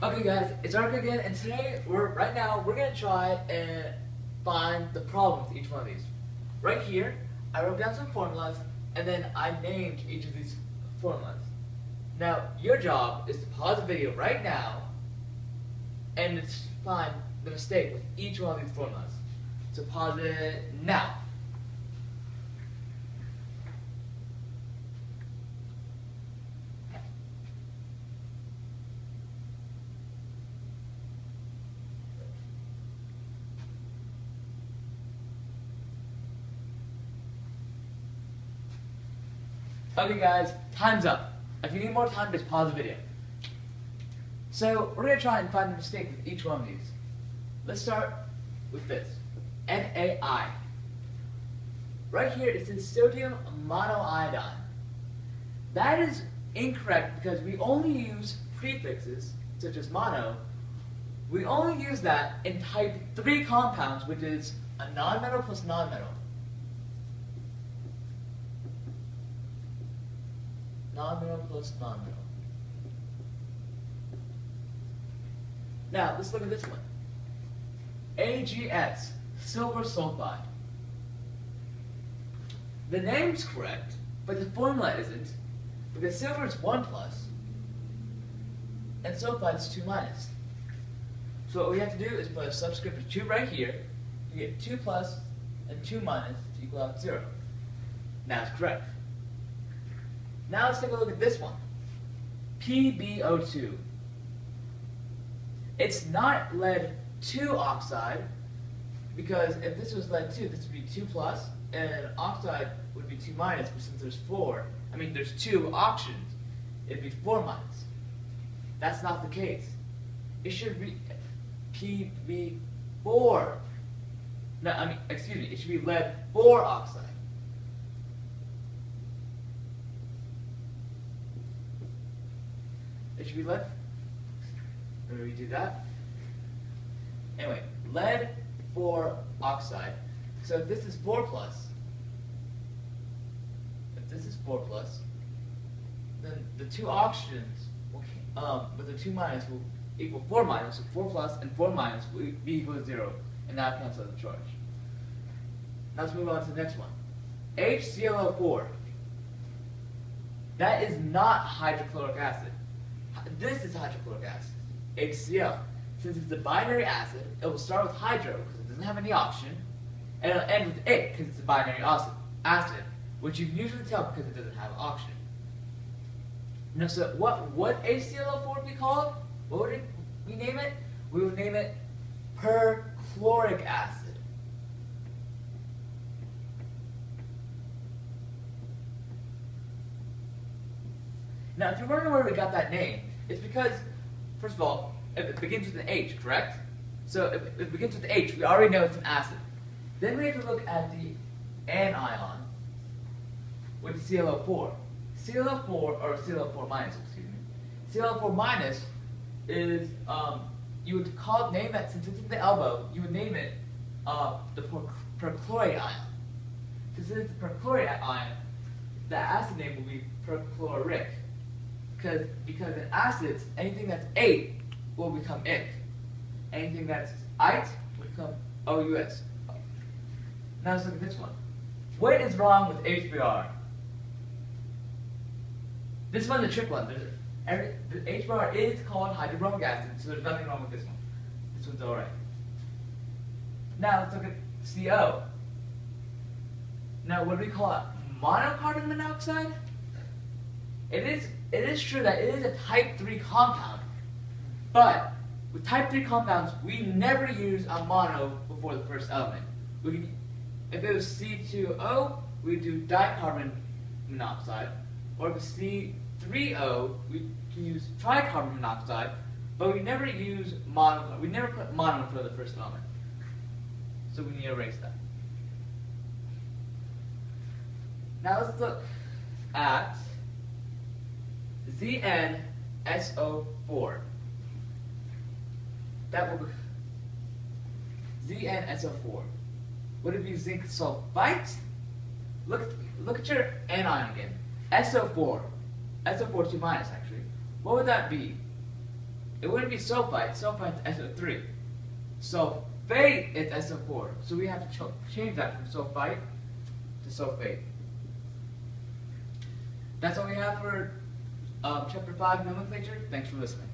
Okay guys, it's Ark again, and today right now we're gonna try and find the problem with each one of these. Right here, I wrote down some formulas and then I named each of these formulas. Now, your job is to pause the video right now and find the mistake with each one of these formulas. So pause it now. Okay guys, time's up. If you need more time, just pause the video. So we're going to try and find the mistake with each one of these. Let's start with this. NaI. Right here it says sodium monoiodine. That is incorrect because we only use prefixes, such as mono. We only use that in type 3 compounds, which is a nonmetal plus nonmetal. Nonmetal plus nonmetal. Now, let's look at this one. AgS, silver sulfide. The name's correct, but the formula isn't, because silver is 1 plus, and sulfide is 2 minus. So what we have to do is put a subscript of 2 right here, to get 2 plus and 2 minus to equal out 0. Now it's correct. Now let's take a look at this one. PbO2. It's not lead 2 oxide, because if this was lead 2, this would be 2 plus, and oxide would be 2 minus, but since there's 2 oxygens, it'd be 4 minus. That's not the case. It should be Pb4. It should be lead 4 oxide. It should be lead. Let me redo that. Anyway, lead 4 oxide. So if this is 4 plus, then the 2 oxygens but the 2 minus will equal 4 minus. So 4 plus and 4 minus will be equal to 0, and that cancels out the charge. Now let's move on to the next one. HClO4. That is not hydrochloric acid. This is hydrochloric acid, HCl. Since it's a binary acid, it will start with hydro because it doesn't have any oxygen, and it'll end with it because it's a binary acid, which you can usually tell because it doesn't have oxygen. Now, so what would HClO4 be called? What would we name it? We would name it perchloric acid. Now, if you're wondering where we got that name, it's because, first of all, it begins with an H, correct? So if it begins with H, we already know it's an acid. Then we have to look at the anion, which is ClO4. ClO4 minus, excuse me. ClO4 minus is, you would name that, since it's at the elbow, you would name it the perchlorate ion. Since it's a perchlorate ion, the acid name will be perchloric. Because in acids, anything that's ate will become ic. Anything that's ite will become OUS. Now let's look at this one. What is wrong with HBr? This one's a trick one. The HBr is called hydrobromic acid, so there's nothing wrong with this one. This one's alright. Now let's look at CO. Now what do we call it? Monocarbon monoxide? It is true that it is a type 3 compound, but with type 3 compounds, we never use a mono before the first element. If it was C2O, we'd do dicarbon monoxide, or if it's C3O, we can use tricarbon monoxide, but we never use mono. We never put mono for the first element, so we need to erase that. Now let's look at ZnSO4. That will be ZnSO4. Would it be zinc sulfite? Look at your anion again. SO4. SO4 2 minus actually. What would that be? it wouldn't be sulfite. Sulfite's SO3. Sulfate is SO4. So we have to change that from sulfite to sulfate. That's all we have for Chapter 5 nomenclature. Thanks for listening.